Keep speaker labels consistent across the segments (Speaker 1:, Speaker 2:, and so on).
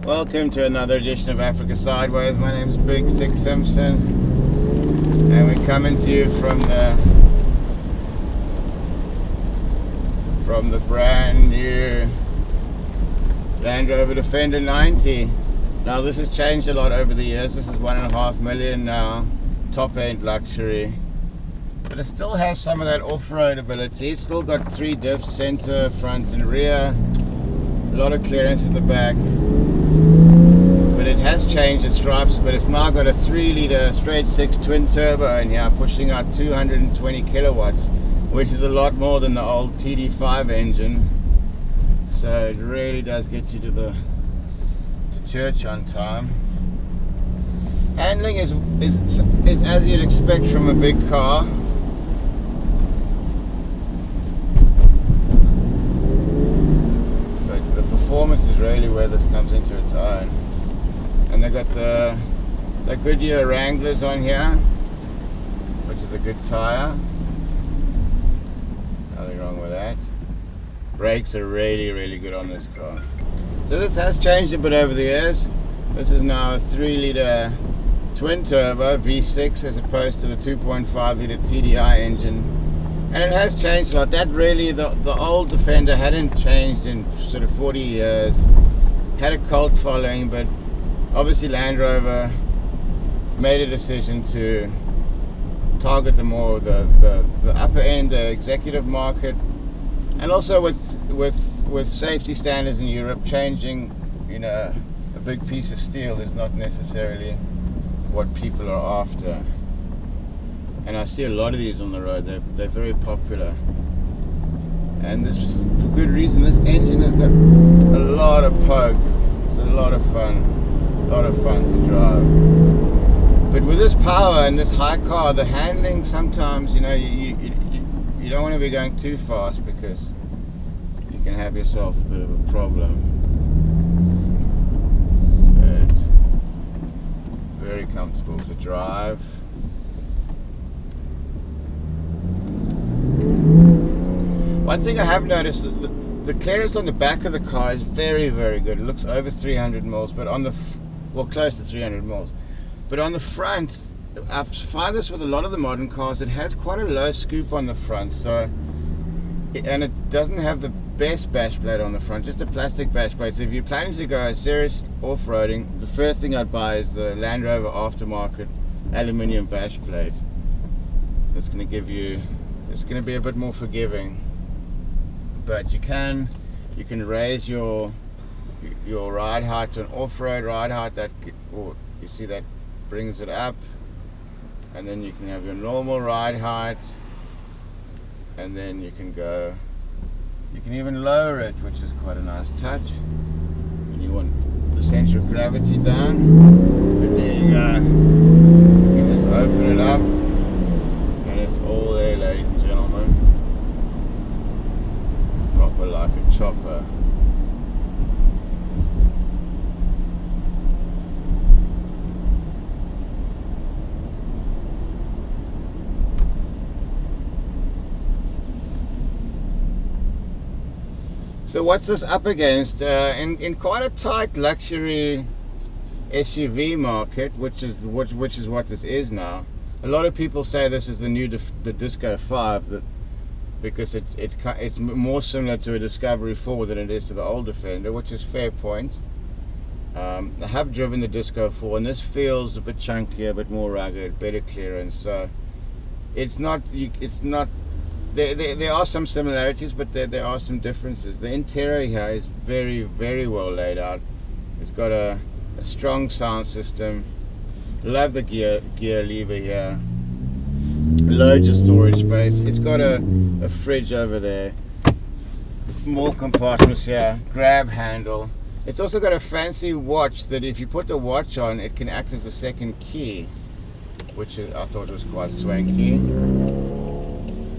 Speaker 1: Welcome to another edition of Africa Sideways. My name is Big Six Simpson, and we're coming to you from the brand new Land Rover Defender 90. Now this has changed a lot over the years. This is 1.5 million now, top end luxury, but it still has some of that off-road ability. It's still got 3 diffs, center, front and rear, a lot of clearance at the back. But it has changed its stripes, but it's now got a 3-litre straight 6 twin turbo in here, pushing out 220 kilowatts, which is a lot more than the old TD5 engine. So it really does get you to church on time. Handling is as you'd expect from a big car. But the performance is really where this comes into its own. And they've got the Goodyear Wranglers on here, which is a good tire. Nothing wrong with that. Brakes are really, really good on this car. So this has changed a bit over the years. This is now a 3-litre twin turbo V6 as opposed to the 2.5-litre TDI engine. And it has changed a lot. That really, the old Defender hadn't changed in sort of 40 years. Had a cult following, but obviously Land Rover made a decision to target the upper end, the executive market, and also with safety standards in Europe, changing, a big piece of steel is not necessarily what people are after. And I see a lot of these on the road. They're very popular, and this for good reason. This engine has got a lot of poke. It's a lot of fun. A lot of fun to drive. But with this power and this high car, the handling sometimes, you don't want to be going too fast because you can have yourself a bit of a problem. But very comfortable to drive. One thing I have noticed, the clearance on the back of the car is very, very good. It looks over 300 mils, but close to 300 mils. But on the front, I find this with a lot of the modern cars, it has quite a low scoop on the front. And it doesn't have the best bash plate on the front, just a plastic bash plate. So if you're planning to go serious off-roading, the first thing I'd buy is the Land Rover aftermarket aluminium bash plate. It's going to be a bit more forgiving. But you can raise your ride height to an off-road ride height you see that brings it up, and then you can have your normal ride height, and then you can even lower it, which is quite a nice touch. And you want the center of gravity down, but there you go. You can just open it up and it's all there, ladies and gentlemen. Proper like a chopper. So what's this up against? In quite a tight luxury SUV market, which is what this is now. A lot of people say this is the Disco 5, because it's more similar to a Discovery 4 than it is to the old Defender, which is fair point. I have driven the Disco 4, and this feels a bit chunkier, a bit more rugged, better clearance. So it's not. There are some similarities, but there are some differences. The interior here is very, very well laid out. It's got a strong sound system. Love the gear lever here. Loads of storage space. It's got a fridge over there. More compartments here. Grab handle. It's also got a fancy watch that if you put the watch on, it can act as a second key, which I thought was quite swanky.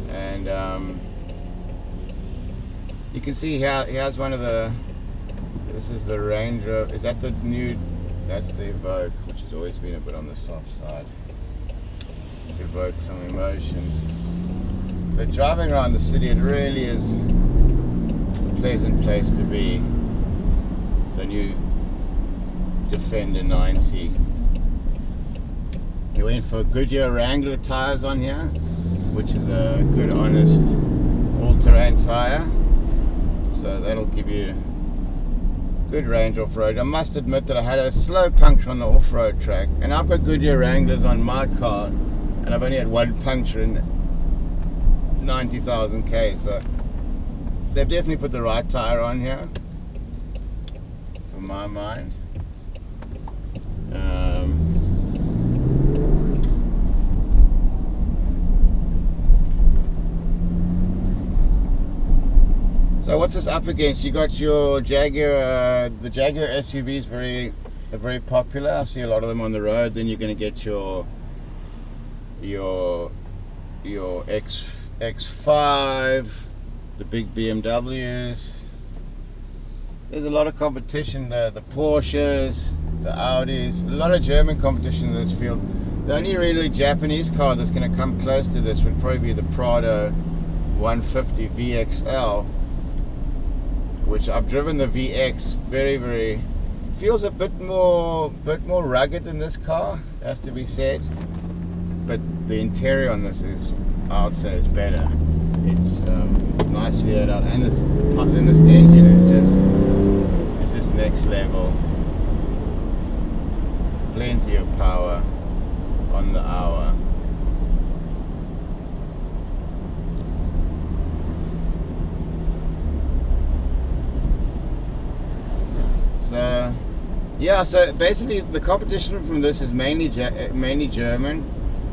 Speaker 1: And you can see here's one of this is the Range Rover. Is that the new? That's the Evoque, which has always been a bit on the soft side. Evoke some emotions. But driving around the city, it really is a pleasant place to be. The new Defender 90. We went for Goodyear Wrangler tires on here, which is a good, honest all-terrain tire. So that'll give you good range off-road. I must admit that I had a slow puncture on the off-road track, and I've got Goodyear Wranglers on my car, and I've only had one puncture in 90,000 k. So they've definitely put the right tire on here, for my mind. So what's this up against? You got your Jaguar, the Jaguar SUV is very popular. I see a lot of them on the road. Then you're going to get your X5, the big BMWs. There's a lot of competition, the Porsches, the Audis, a lot of German competition in this field. The only really Japanese car that's going to come close to this would probably be the Prado 150 VXL, which I've driven the VX. Very feels a bit more rugged than this car, has to be said. But the interior on this is, I would say, is better. It's nicely laid out, and this engine is just next level. Plenty of power on the hour. So yeah, so basically the competition from this is mainly German,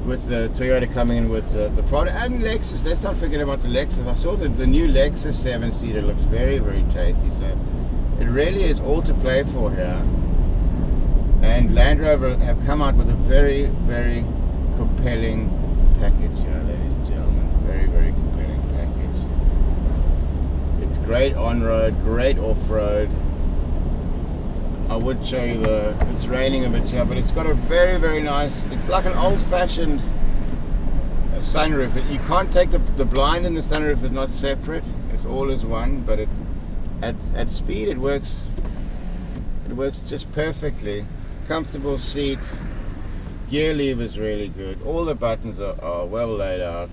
Speaker 1: with the Toyota coming in with the Prado and Lexus. Let's not forget about the Lexus. I saw that the new Lexus 7-seater looks very tasty, so it really is all to play for here. And Land Rover have come out with a very compelling package here, ladies and gentlemen. Very compelling package. It's great on-road, great off-road. I would show you it's raining a bit here, but it's got a very nice, it's like an old-fashioned sunroof. You can't take the blind and the sunroof is not separate, it's all as one, but at speed it works just perfectly. Comfortable seats, gear lever is really good, all the buttons are well laid out.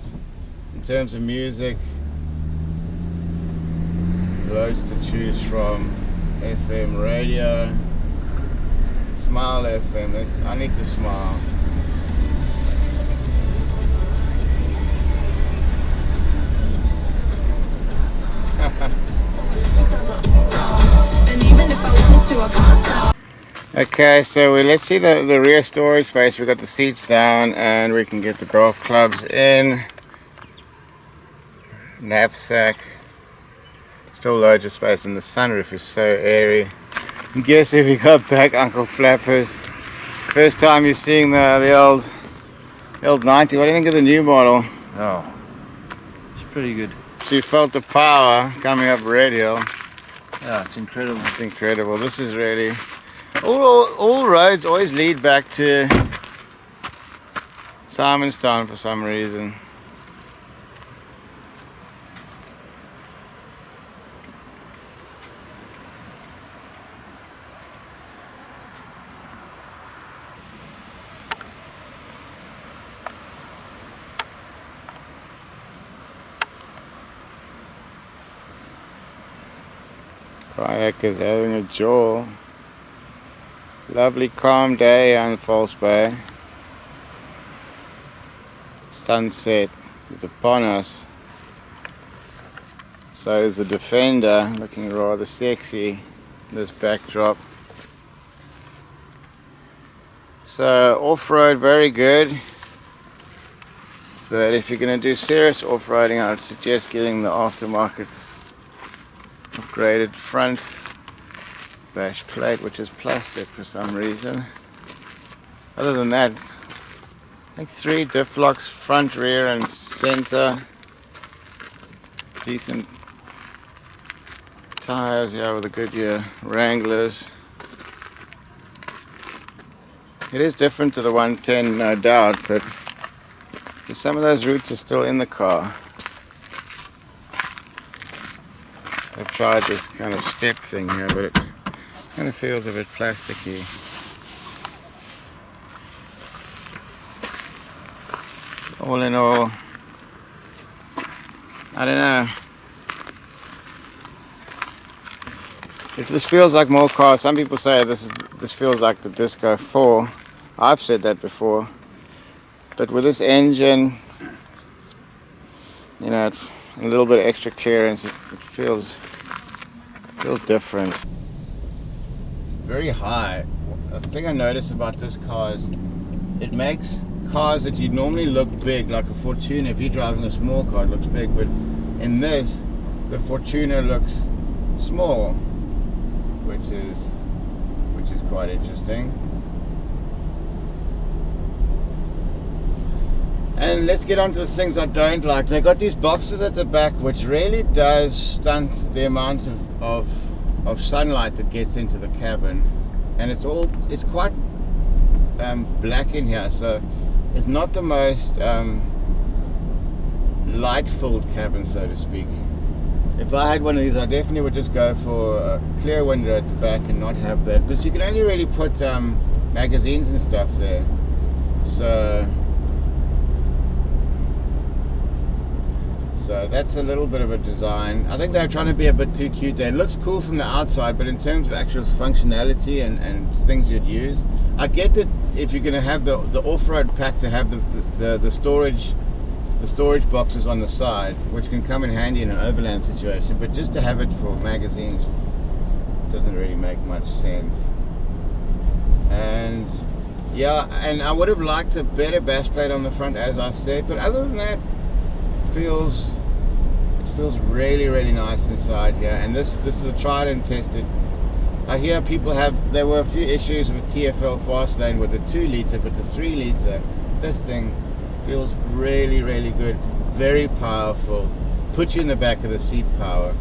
Speaker 1: In terms of music, loads to choose from. FM radio, Smile FM, I need to smile. And even if I wanted to, I can't stop. Okay, so let's see the rear storage space. We've got the seats down and we can get the golf clubs in. Knapsack. Still loads of space, and the sunroof is so airy. And guess if we got back Uncle Flappers. First time you're seeing the old 90. What do you think of the new model?
Speaker 2: Oh, it's pretty good.
Speaker 1: So you felt the power coming up Red Hill.
Speaker 2: Yeah, it's incredible.
Speaker 1: It's incredible. This is really all roads always lead back to Simonstown for some reason. Kayak is having a jaw. Lovely calm day on False Bay. Sunset is upon us. So is the Defender, looking rather sexy in this backdrop. So off-road very good. But if you're going to do serious off-roading, I'd suggest getting the aftermarket upgraded front bash plate, which is plastic for some reason. Other than that, I think 3 diff locks, front, rear and center. Decent tires here with the Goodyear Wranglers. It is different to the 110, no doubt, but some of those roots are still in the car. I've tried this kind of step thing here, but it kind of feels a bit plasticky. all in all, I don't know. This feels like more cars. Some people say this feels like the Disco 4. I've said that before. But with this engine, you know, a little bit of extra clearance, it feels different. Very high. The thing I noticed about this car is it makes cars that you normally look big, like a Fortuner. If you're driving a small car, it looks big, but in this, the Fortuner looks small, which is quite interesting. And let's get on to the things I don't like. They got these boxes at the back, which really does stunt the amount of sunlight that gets into the cabin, and it's quite black in here, so it's not the most light-filled cabin, so to speak. If I had one of these, I definitely would just go for a clear window at the back and not have that, because you can only really put magazines and stuff there. So that's a little bit of a design. I think they're trying to be a bit too cute there. It looks cool from the outside, but in terms of actual functionality and things you'd use, I get that if you're going to have the off-road pack, to have the storage boxes on the side, which can come in handy in an overland situation, but just to have it for magazines doesn't really make much sense. And yeah, and I would have liked a better bash plate on the front, as I said, but other than that, it feels really, really nice inside here. And this is a tried and tested. I hear there were a few issues with TFL Fastlane with the 2 litre, but the 3 litre, this thing feels really, really good. Very powerful. Put you in the back of the seat power.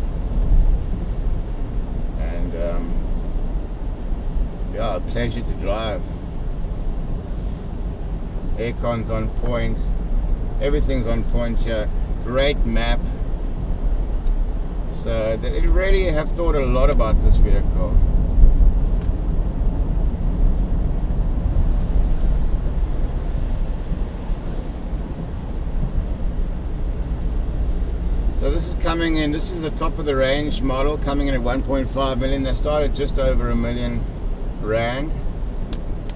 Speaker 1: And yeah, a pleasure to drive. Aircon's on point. Everything's on point here. Great map. So they really have thought a lot about this vehicle. So this is coming in, this is the top of the range model, coming in at 1.5 million. They started just over R1 million.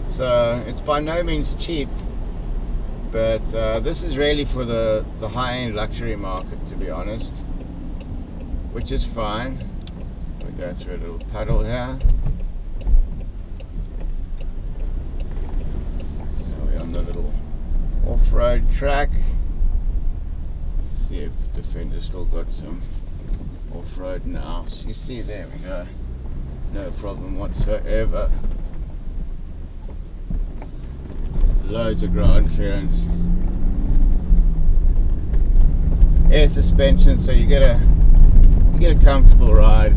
Speaker 1: So it's by no means cheap, but this is really for the high-end luxury market, to be honest, which is fine. We go through a little puddle here. Now we're on the little off-road track. Let's see if Defender's still got some off-road now. So you see, there we go. No problem whatsoever. Loads of ground clearance. Air suspension, so you get a comfortable ride.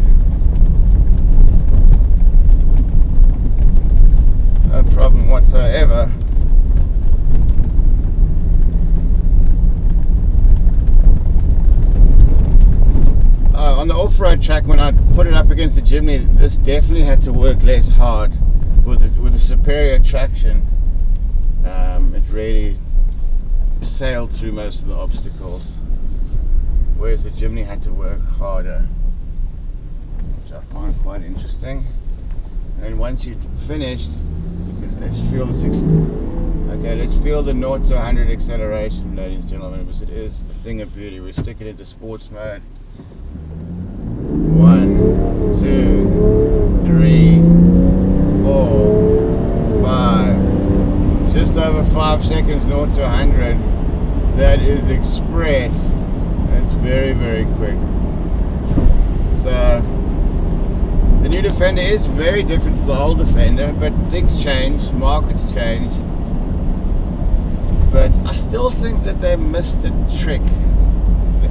Speaker 1: No problem whatsoever. On the off-road track, when I put it up against the Jimny, this definitely had to work less hard with the superior traction. It really sailed through most of the obstacles, whereas the Jimny had to work harder, which I find quite interesting. And once you've finished, let's feel let's feel the 0 to 100 acceleration, ladies and gentlemen, because it is a thing of beauty. We stick it into sports mode. 1, 2, 3, 4, 5. Just over 5 seconds, 0 to 100. That is express. That's very, very quick. So the new Defender is very different to the old Defender, but things change, markets change. But I still think that they missed a trick.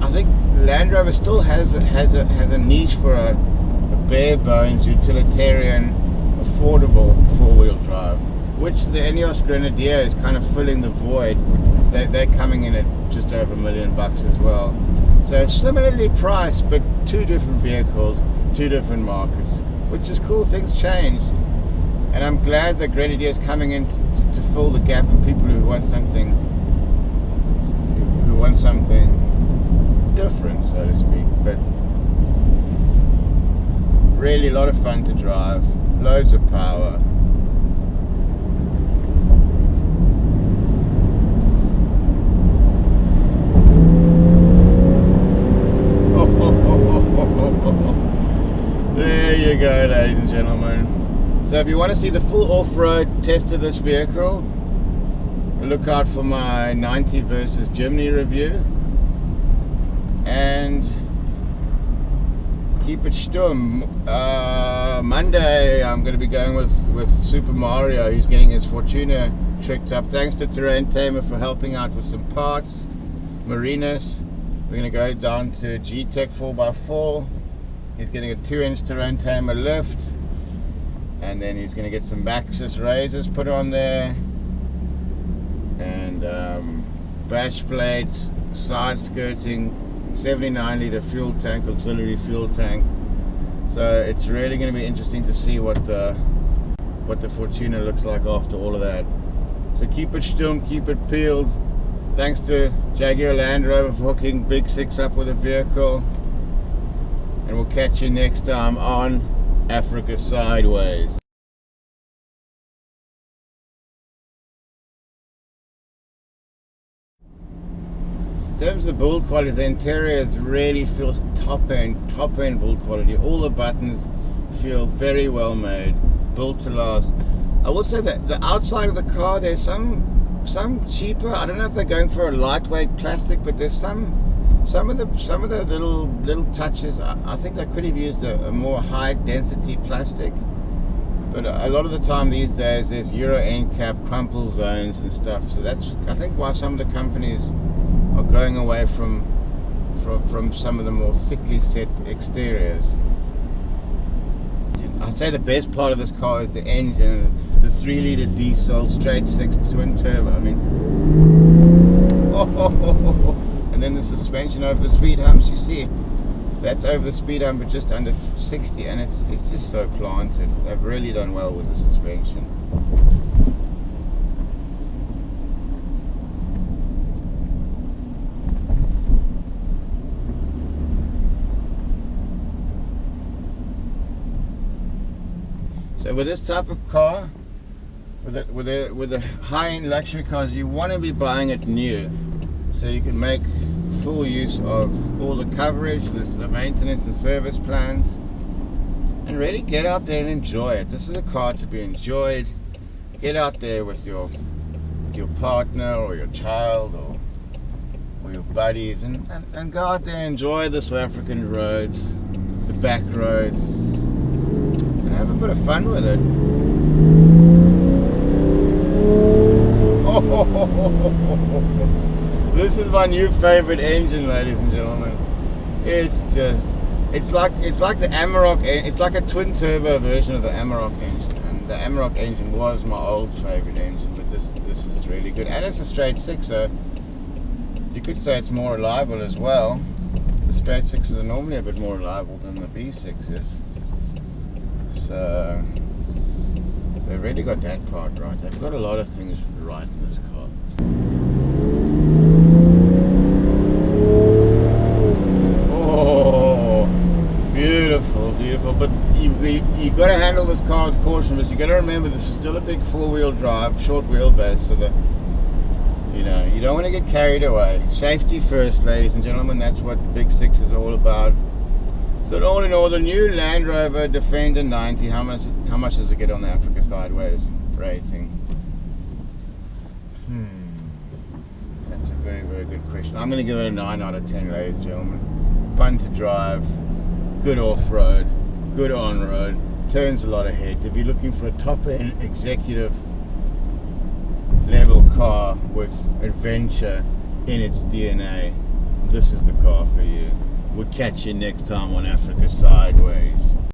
Speaker 1: I think Land Rover still has a niche for a bare bones, utilitarian, affordable four-wheel drive, which the Ineos Grenadier is kind of filling the void. They're coming in at just over $1 million as well. So it's similarly priced, but two different vehicles, two different markets, which is cool. Things change, and I'm glad the Grenadier is coming in to fill the gap for people who want something want something different, so to speak. But really a lot of fun to drive, loads of power. There you go, ladies and gentlemen. So if you want to see the full off-road test of this vehicle, look out for my 90 versus Jimny review. And keep it stum. Monday I'm going to be going with Super Mario. He's getting his Fortuna tricked up. Thanks to Terrain Tamer for helping out with some parts. Marinas. We're going to go down to G-Tech 4x4. He's getting a 2-inch Terrain Tamer lift. And then he's going to get some Maxxis razors put on there. And bash plates, side skirting, 79 litre fuel tank, auxiliary fuel tank. So it's really going to be interesting to see what the Fortuna looks like after all of that. So keep it stum, keep it peeled. Thanks to Jaguar Land Rover for hooking Big Six up with a vehicle. And we'll catch you next time on Africa Sideways. In terms of the build quality, the interior really feels top end build quality. All the buttons feel very well made, built to last. I will say that the outside of the car, there's some cheaper. I don't know if they're going for a lightweight plastic, but there's some of the little touches. I think they could have used a more high density plastic. But a lot of the time these days, there's Euro end cap, crumple zones and stuff. So that's, I think, why some of the companies are going away from some of the more thickly set exteriors. I'd say the best part of this car is the engine, the 3 litre diesel straight 6 twin turbo. I mean, and then the suspension over the speed humps. You see, that's over the speed hump at just under 60, and it's just so planted. They've really done well with the suspension. So with this type of car, with the high-end luxury cars, you want to be buying it new, so you can make full use of all the coverage, the maintenance and service plans, and really get out there and enjoy it. This is a car to be enjoyed. Get out there with your partner or your child or your buddies, and go out there and enjoy the South African roads, the back roads. Have a bit of fun with it. This is my new favorite engine, ladies and gentlemen. It's like the Amarok. It's like a twin turbo version of the Amarok engine, and the Amarok engine was my old favorite engine. But this is really good, and it's a straight six, so you could say it's more reliable as well. The straight sixes are normally a bit more reliable than the V6s. So they've really got that part right. They've got a lot of things right in this car. Oh, beautiful, beautiful. But you've got to handle this car with caution, because you've got to remember this is still a big 4-wheel drive, short wheelbase, so that you don't want to get carried away. Safety first, ladies and gentlemen. That's what Big Six is all about. So all in all, the new Land Rover Defender 90, how much does it get on the Africa Sideways rating? That's a very, very good question. I'm going to give it a 9 out of 10, ladies and gentlemen. Fun to drive, good off-road, good on-road, turns a lot of heads. If you're looking for a top-end executive level car with adventure in its DNA, this is the car for you. We'll catch you next time on Africa Sideways.